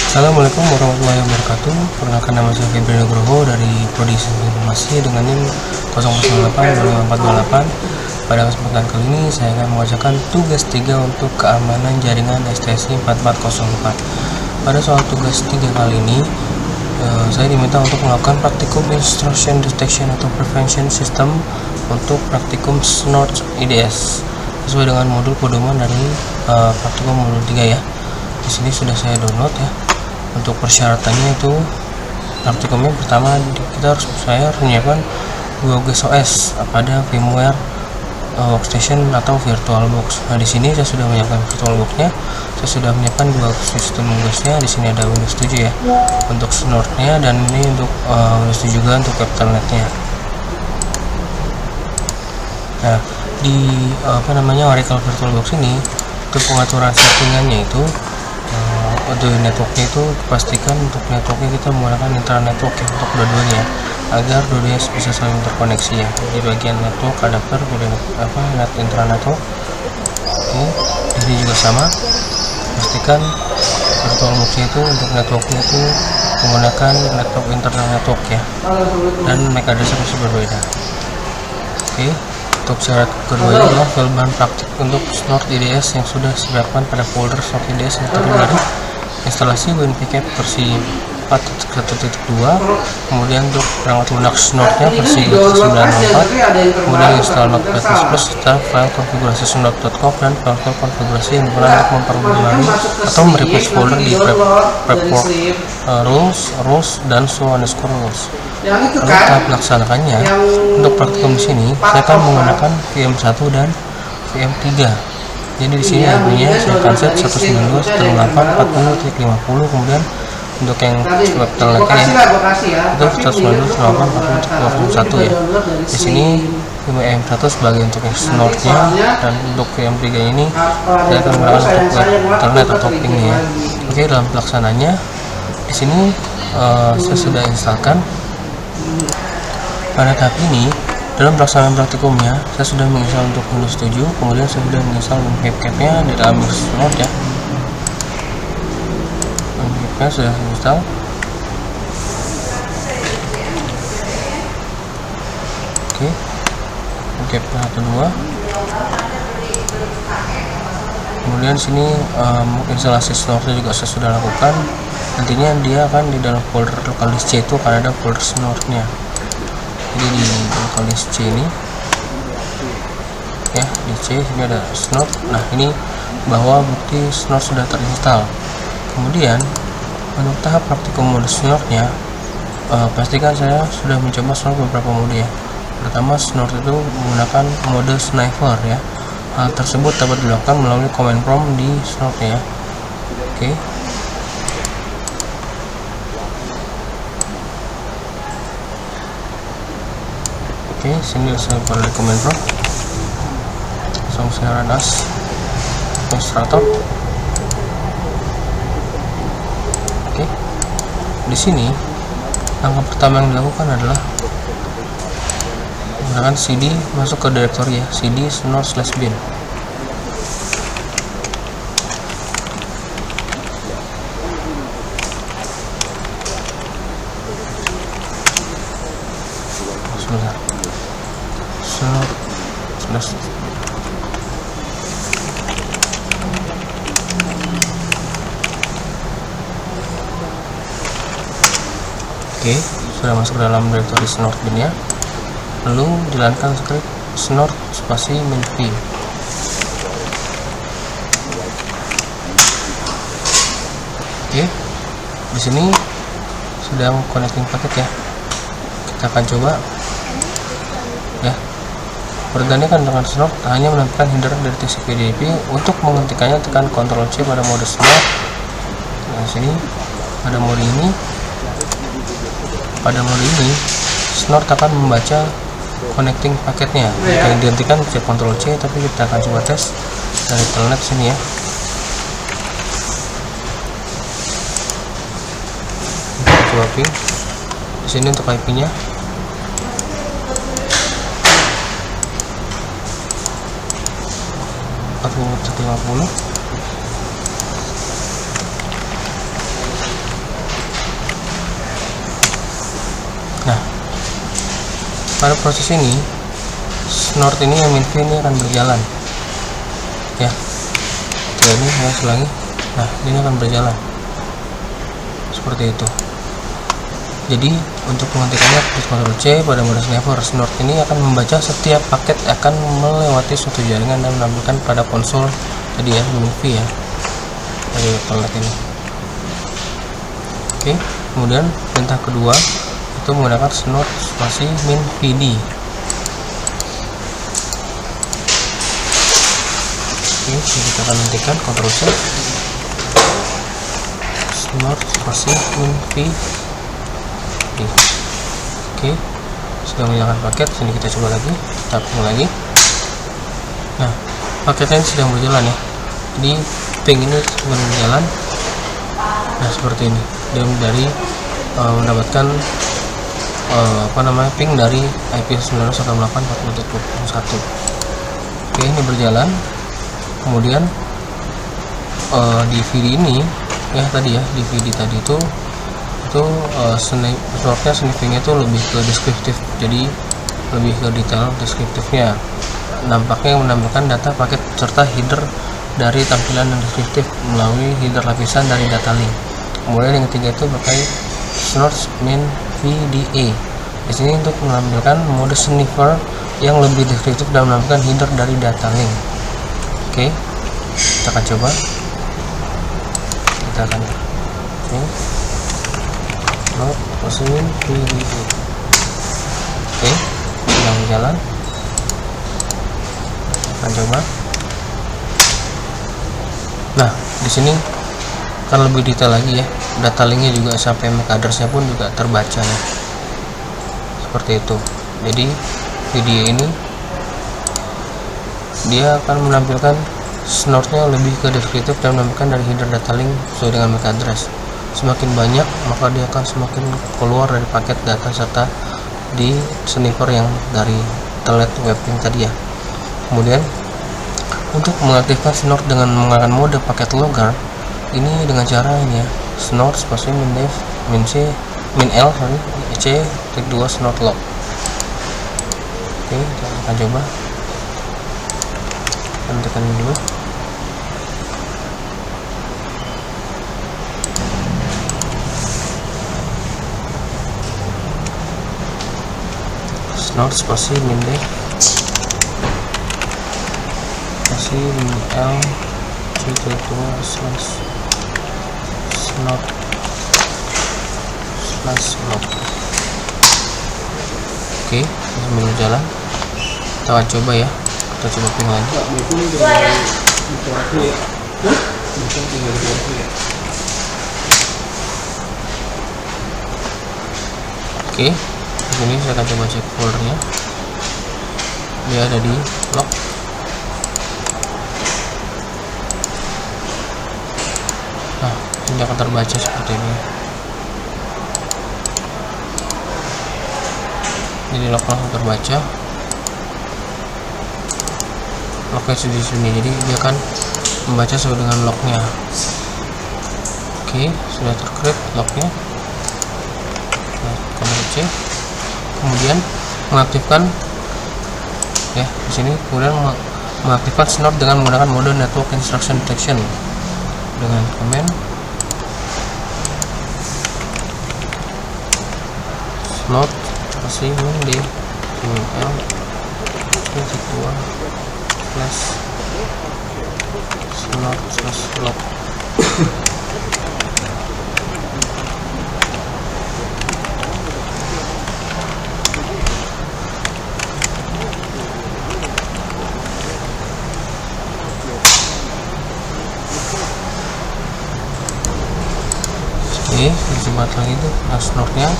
Assalamualaikum warahmatullahi wabarakatuh. Perkenalkan, nama saya Febri Nugroho dari Prodi Sistem Informasi dengan NIM 0082548. Pada kesempatan kali ini saya akan mengerjakan tugas 3 untuk keamanan jaringan STSI 4404. Pada soal tugas 3 kali ini saya diminta untuk melakukan praktikum Intrusion Detection atau Prevention System untuk praktikum Snort IDS sesuai dengan modul pedoman dari praktikum modul 3 ya. Di sini sudah saya download ya. Untuk persyaratannya itu praktikumnya pertama saya harus menyiapkan 2 GSOS pada firmware workstation atau VirtualBox. Nah, di sini saya sudah menyiapkan VirtualBox-nya. Saya sudah menyiapkan 2 sistem GSOS-nya. Di sini ada Windows 7 ya untuk Snort-nya, dan ini untuk Windows 7 juga untuk Capitalnet-nya. Nah, di Oracle VirtualBox ini untuk pengaturan settingannya itu untuk networknya itu pastikan untuk networknya kita menggunakan intra network ya, untuk dua-duanya agar dua-duanya bisa saling terkoneksi ya. Di bagian network adapter net intra network. Oke, ini juga sama, pastikan VirtualBox itu untuk networknya itu menggunakan network internal network ya, dan MAC address harus berbeda. Oke, untuk syarat kedua adalah file bahan praktik untuk Snort IDS yang sudah disiapkan pada folder Snort IDS yang terdiri dari instalasi WinPCAP versi 4.1.2, kemudian untuk perangkat lunak Snort-nya versi 9.4, kemudian install Notepad++ serta file konfigurasi snort.conf dan file konfigurasi yang digunakan untuk memperbarui atau mereplace folder di prepwork rules dan rules. Untuk tahap melaksanakannya, untuk praktikum di sini saya akan menggunakan VM1 dan VM3. Jadi di sini IP-nya saya akan set 192.168.40.50, kemudian untuk yang Capitalnet-nya itu 192.168.40.51 ya. Di sini VM1 sebagai untuk yang Snort-nya, dan untuk VM3 ini saya akan menggunakan untuk Capitalnet atau ping ya. Oke, dalam pelaksananya di sini saya sudah instalkan. Pada tahap ini, dalam pelaksanaan praktikumnya, saya sudah menginstal untuk Windows 7, kemudian saya sudah menginstal WinPCAP-nya di dalam Snort ya. WinPCAP-nya sudah saya install. Oke, WinPCAP 1.2. Kemudian sini instalasi Snort-nya juga saya sudah lakukan. Nantinya dia akan di dalam folder lokalis C itu akan ada folder Snort-nya. Jadi di lokalis C ini ya, di C ini ada Snort. Nah, ini bahwa bukti Snort sudah terinstall. Kemudian untuk tahap praktikum mode Snort-nya, pastikan saya sudah mencoba Snort beberapa mode ya. Pertama, Snort itu menggunakan mode sniper ya. Hal tersebut dapat dilakukan melalui command prompt di Snort ya. Oke. Oke, sini saya buat dari command prompt. Langsung saya run as administrator. Oke, di sini langkah pertama yang dilakukan adalah menggunakan cd masuk ke direktori ya, cd snort/bin. Sebentar. Oke, sudah masuk ke dalam direktori Snort bin ya. Lalu jalankan script Snort spasi -v. Oke, di sini sedang connecting paket ya. Kita akan coba ya. Pergantian dengan Snort hanya menampilkan header dari TCP/IP. Untuk menghentikannya tekan Ctrl C pada mode Snort. Nah, sini pada mode ini. Pada mode ini Snort akan membaca connecting paketnya. Jika dihentikan cek Ctrl C, tapi kita akan coba tes dari telnet sini ya. Kita coba ping. Di sini untuk IP-nya 40.50. pada proses ini snort ini yang min V ini akan berjalan ya. Ini ya selangi. Nah, ini akan berjalan seperti itu. Jadi untuk menghentikannya klik Ctrl C pada mode sniffer. Snort ini akan membaca setiap paket akan melewati suatu jaringan dan menampilkan pada konsol tadi ya, min V ya, dari toilet ini. Oke, kemudian perintah kedua itu menggunakan snort spasi min VD. Oke, jadi kita akan hentikan Ctrl C, snort spasi min VD. Oke, sudah menyalakan paket. Sini kita coba lagi, tapping lagi. Nah, paketnya sudah berjalan ya. Jadi ping ini berjalan. Nah, seperti ini. Dia dari mendapatkan ping dari IP 19.168.40.21. Oke, ini berjalan. Kemudian di VD ini ya tadi ya, di VD tadi itu snortnya sniffingnya itu lebih ke deskriptif, jadi lebih ke detail deskriptifnya. Nampaknya menampilkan data paket serta header dari tampilan yang deskriptif melalui header lapisan dari data link. Kemudian yang ketiga itu pakai snort min VDA. Di sini untuk menampilkan mode sniffer yang lebih deskriptif dan menampilkan header dari data link. Oke, kita akan coba. Kita akan min VDA. Oke, sedang berjalan. Akan coba. Nah, di sini kan lebih detail lagi ya, data linknya juga sampai MAC address-nya pun juga terbaca ya, seperti itu. Jadi video ini dia akan menampilkan snortnya lebih ke deskriptif dan menampilkan dari header data link sesuai dengan MAC address. Semakin banyak maka dia akan semakin keluar dari paket data serta di sniffer yang dari telnet web link tadi ya. Kemudian untuk mengaktifkan snort dengan menggunakan mode paket logger ini dengan cara ini ya, snort spasi min L C klik 2 snort log. Oke, kita akan coba. Kita tekan dulu. Snort spasi min D spasi min L C klik 2 snort log. Oke, sambil jalan kita akan coba ya, kita coba ping lagi. Oke, di sini saya akan coba cek foldernya, dia ada di log. Nah, ini akan terbaca seperti ini. Jadi log langsung terbaca. Lognya di sini, jadi dia akan membaca sesuai dengan lognya. Oke, sudah tercreate lognya. Nah, Ctrl C. Kemudian mengaktifkan ya di sini. Kemudian mengaktifkan snort dengan menggunakan mode network instruction detection dengan command snort spasi min D min L C 2 slash snort slash log. Oke, dicoba lagi tuh. Nah, snortnya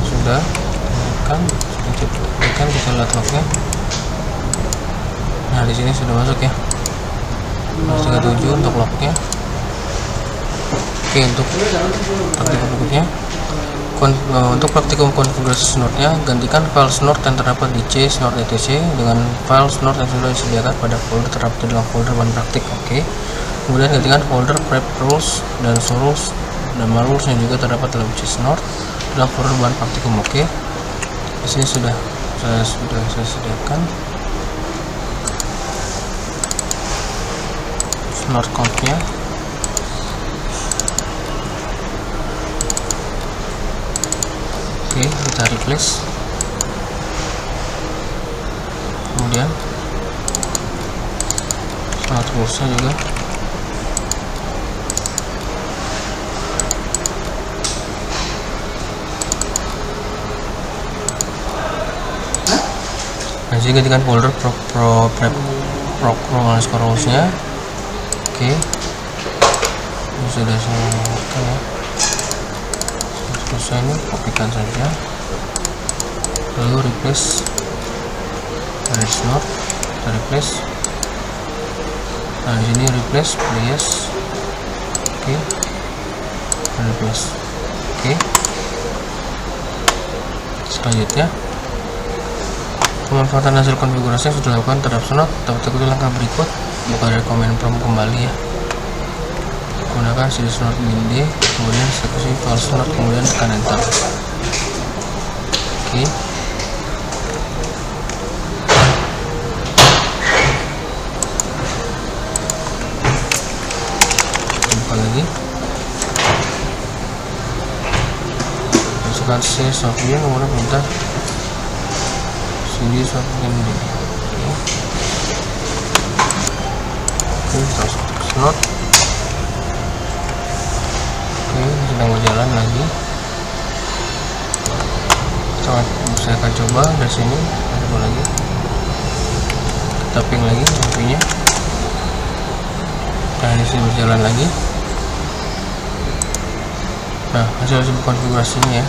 sudah kan kita lihat lognya. Nah, di sini sudah masuk ya, 37 untuk lognya. Oke, untuk praktikum berikutnya, untuk praktikum konfigurasi snortnya, gantikan file snort yang terdapat di C snort etc dengan file snort yang sudah disediakan pada folder terdapat dalam folder bahan praktik. Oke, kemudian gantikan folder prep rules dan rules dan malrules yang juga terdapat dalam C snort dalam folder bahan praktikum. Oke, Di sini sudah saya sediakan snort count-nya. Oke, kita replace. Kemudian snort pulse juga. Nah, jadi gantikan folder rules-nya. Oke, ini sudah selesai ya. Selesai, ini kopikan saja, lalu replace dari snort, kita replace. Nah, di sini replace players. Oke, replace. Oke, selanjutnya pemanfaatan hasil konfigurasi yang sudah dilakukan terhadap snort. Dapat ikuti langkah berikut. Buka dari command prompt kembali ya. Gunakan cd snort min-d, kemudian eksekusi file snort, kemudian tekan enter. Oke. Buka lagi. Masukkan c software, kemudian minta cd snort min-d. Oke, kita snort. Oke, sedang berjalan lagi. Saya akan coba dari sini. Coba lagi. Kita ping lagi IP-nya. Nah, di sini berjalan lagi. Nah, hasil konfigurasinya ya.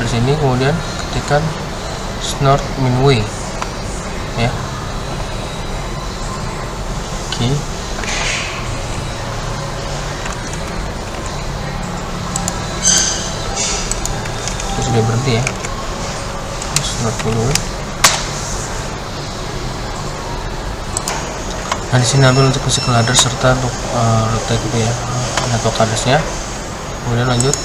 Dari sini kemudian ketikkan snort min-w ya. Oke. Sudah berhenti ya. Snort dulu. Nah, di sini ambil untuk physical address serta untuk letak gitu ya, network address-nya. Kemudian lanjut.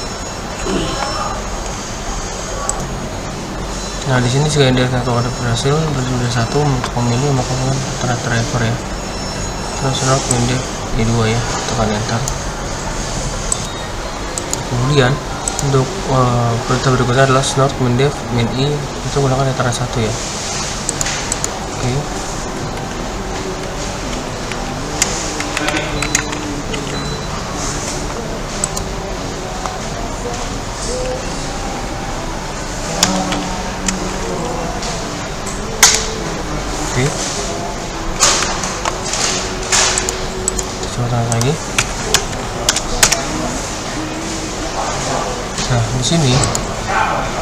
Nah, di sini jika index network address berhasil berjumlah 1 untuk memilih, maka internet driver ya. Terus snort min-d i2 ya, tekan enter. Kemudian untuk perintah berikutnya adalah snort min-dev min-i, itu gunakan internet 1 ya. Oke. Oke. Coba lagi. Nah, di sini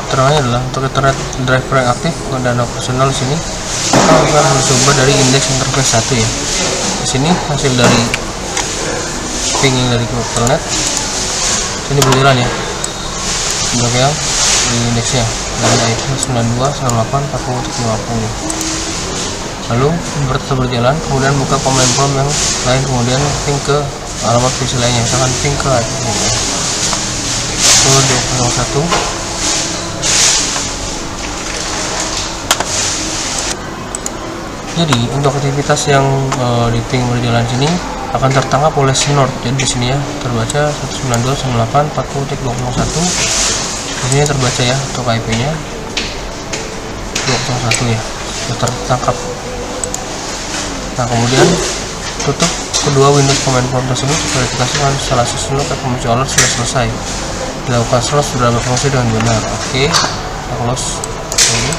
keterangannya adalah untuk internet driver yang aktif dan operasional. Di sini kita harus coba dari indeks interface 1 ya. Di sini hasil dari pinging dari internet ini berjalan ya, sebagai yang di indeksnya dari IP 92.168.40.50. Lalu tetap berjalan, kemudian buka command prompt yang lain, kemudian ping ke alamat PC lainnya, misalkan ping ke IP ini 201. Jadi untuk aktivitas yang di ping berjalan sini akan tertangkap oleh snort. Jadi di sini ya terbaca 192.168.40.21. Di sini terbaca ya untuk IP-nya 201 ya, sudah tertangkap. Nah, kemudian tutup kedua Windows command prompt tersebut, verifikasikan instalasi snort atau alert sudah selesai. Dilakukan snort sudah berfungsi dengan benar. Oke, kita close ini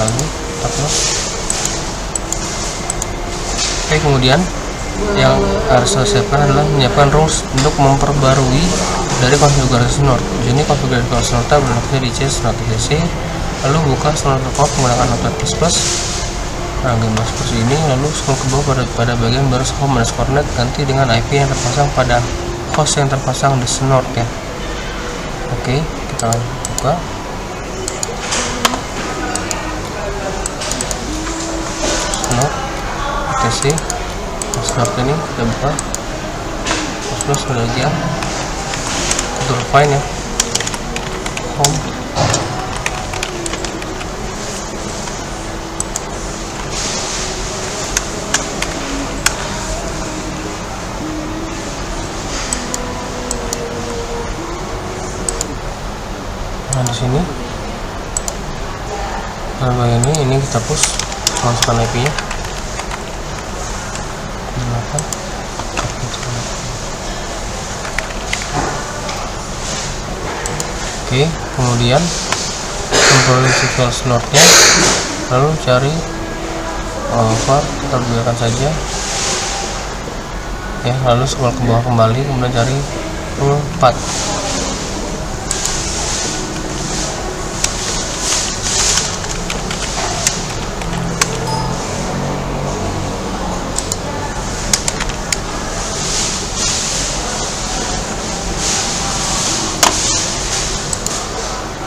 lagi, kita close. Oke, kemudian yang harus saya siapkan adalah menyiapkan rules untuk memperbarui dari konfigurasi snort. Di sini konfigurasi snort berada di c snort etc. Lalu buka snort report menggunakan notepad++. Nah, gambar seperti ini. Lalu scroll ke bawah pada bagian baru home_net, ganti dengan IP yang terpasang pada host yang terpasang di snort ya. Oke, kita buka. Snort etc. Snort ini kita buka. Terus sudah aja control find ya. home. Nah di sini bagian ini kita push, masukkan IP-nya. Oke, kemudian kumpulin SQL snort-nya, lalu cari var, kita biarkan saja ya, lalu scroll ke bawah kembali, kemudian cari rule path.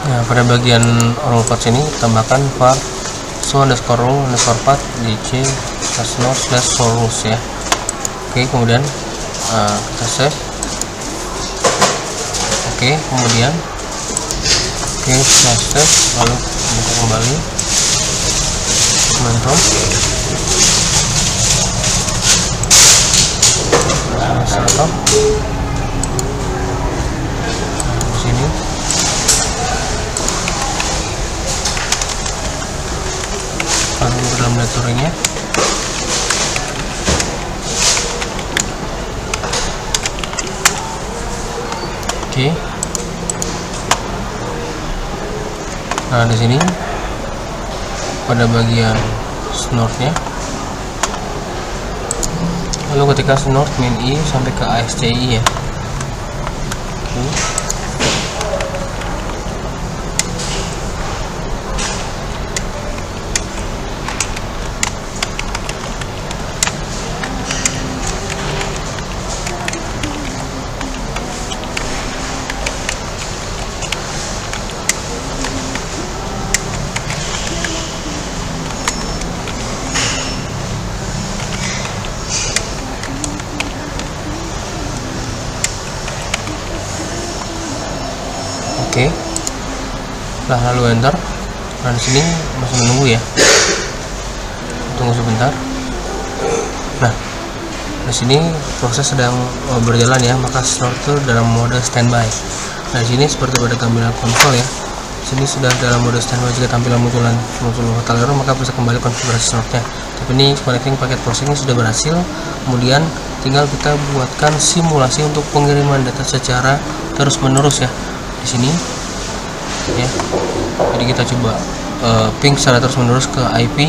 Nah, pada bagian rule path ini tambahkan var show_rule_path dc/node/show_rules ya. Oke, kemudian kita save. Oke, kemudian save, lalu buka kembali command prompt, setup di sini. Lalu ke dalam directory-nya. Oke. Nah, di sini pada bagian snort-nya. Lalu ketika snort min i sampai ke ASCII ya. Oke. Oke. Nah, lalu enter. Nah, di sini masih menunggu ya. Tunggu sebentar. Nah, di sini proses sedang berjalan ya, maka snort itu dalam mode standby. Nah, di sini seperti pada tampilan konsol ya. Sini sudah dalam mode standby. Jika tampilan muncul fatal error, maka bisa kembali konfigurasi snortnya. Tapi ini connecting paket processing sudah berhasil. Kemudian tinggal kita buatkan simulasi untuk pengiriman data secara terus menerus ya. Di sini ya, jadi kita coba ping secara terus menerus ke IP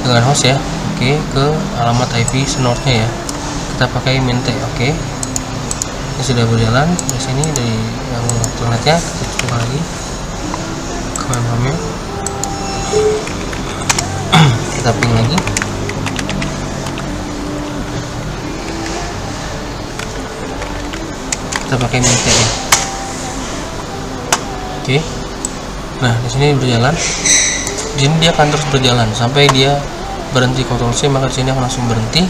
dengan host ya. Oke, ke alamat IP snortnya ya, kita pakai mint. Oke, ini sudah berjalan. Di sini dari yang internetnya kita coba lagi command kita ping lagi. Kita pakai mint ya. Oke. Nah, di sini berjalan. Di sini dia akan terus berjalan sampai dia berhenti. Ctrl C, maka di sini akan langsung berhenti.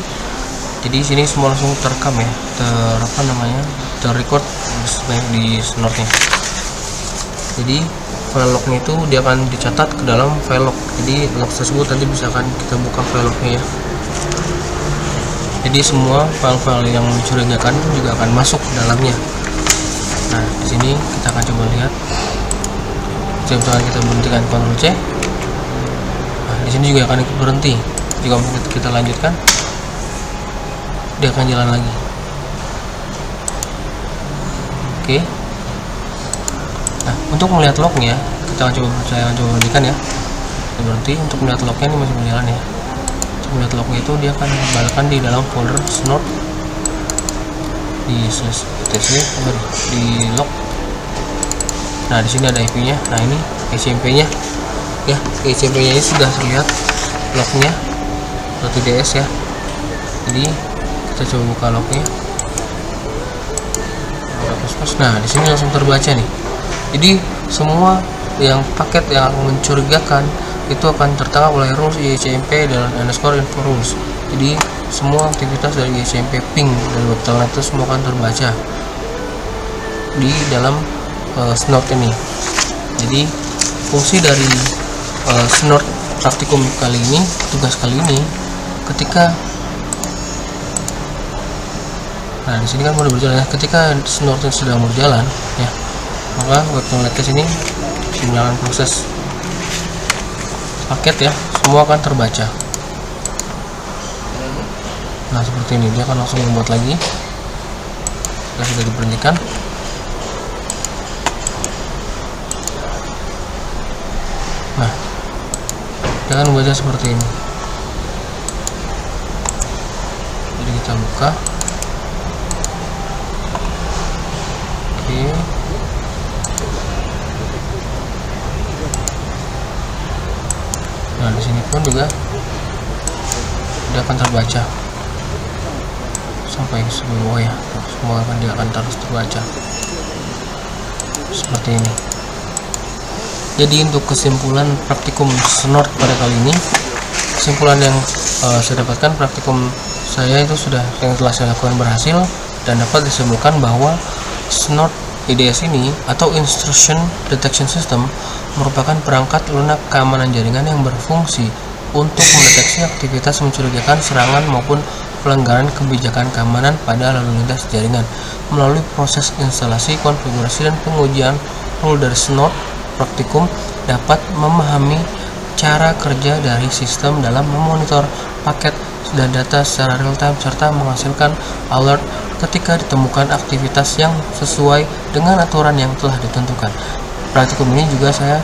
Jadi sini semua langsung terekam ya, terrecord di snortnya. Jadi file lognya itu dia akan dicatat ke dalam file log. Jadi log tersebut nanti bisa akan kita buka file lognya ya. Jadi semua file-file yang mencurigakan juga akan masuk ke dalamnya. Nah, di sini kita akan coba lihat. Misalkan kita berhentikan Ctrl C. Nah, di sini juga akan ikut berhenti. Jika kita lanjutkan, dia akan jalan lagi. Oke. Nah, untuk melihat lognya, saya akan coba berhentikan ya. Kita berhenti. Untuk melihat lognya ini masih berjalan ya. Untuk melihat lognya itu dia akan kembalikan di dalam folder snort di di log. Nah, di sini ada IP-nya. Nah, ini SMP-nya ya. SMP-nya ini sudah terlihat lognya .ds ya. Jadi kita coba buka lognya. Nah, di sini langsung terbaca nih. Jadi semua yang paket yang mencurigakan itu akan tertangkap oleh rules ICMP dan _info rules. Jadi semua aktivitas dari ICMP ping dari web telnet itu semua akan terbaca di dalam snort ini. Jadi fungsi dari snort praktikum kali ini, tugas kali ini, ketika di sini kan mulai berjalan ya. Ketika snortnya sudah berjalan ya, maka waktu tes ini menyalakan proses paket ya, semua akan terbaca. Nah seperti ini, dia akan langsung membuat lagi. Sudah diberhentikan. Nah, dia akan membaca seperti ini. Jadi kita buka. Oke. Nah di sini pun juga dia akan terbaca sampai sebelum ya, semua dia akan terus terbaca seperti ini. Jadi untuk kesimpulan praktikum snort pada kali ini, kesimpulan yang saya dapatkan, praktikum saya itu sudah yang telah saya lakukan berhasil, dan dapat disimpulkan bahwa snort IDS ini atau Intrusion Detection System merupakan perangkat lunak keamanan jaringan yang berfungsi untuk mendeteksi aktivitas mencurigakan, serangan maupun pelanggaran kebijakan keamanan pada lalu lintas jaringan. Melalui proses instalasi, konfigurasi, dan pengujian rule dari snort, praktikum dapat memahami cara kerja dari sistem dalam memonitor paket dan data secara real time serta menghasilkan alert ketika ditemukan aktivitas yang sesuai dengan aturan yang telah ditentukan. Praktikum ini juga saya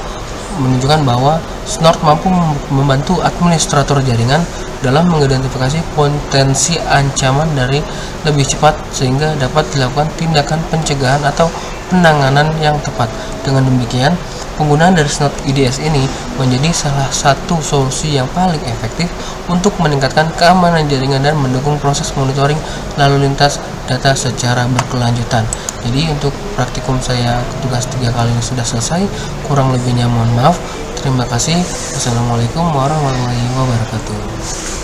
menunjukkan bahwa snort mampu membantu administrator jaringan dalam mengidentifikasi potensi ancaman dari lebih cepat sehingga dapat dilakukan tindakan pencegahan atau penanganan yang tepat. Dengan demikian, penggunaan dari snort IDS ini menjadi salah satu solusi yang paling efektif untuk meningkatkan keamanan jaringan dan mendukung proses monitoring lalu lintas data secara berkelanjutan. Jadi untuk praktikum saya tugas 3 kali ini sudah selesai, kurang lebihnya mohon maaf. Terima kasih. Wassalamualaikum warahmatullahi wabarakatuh.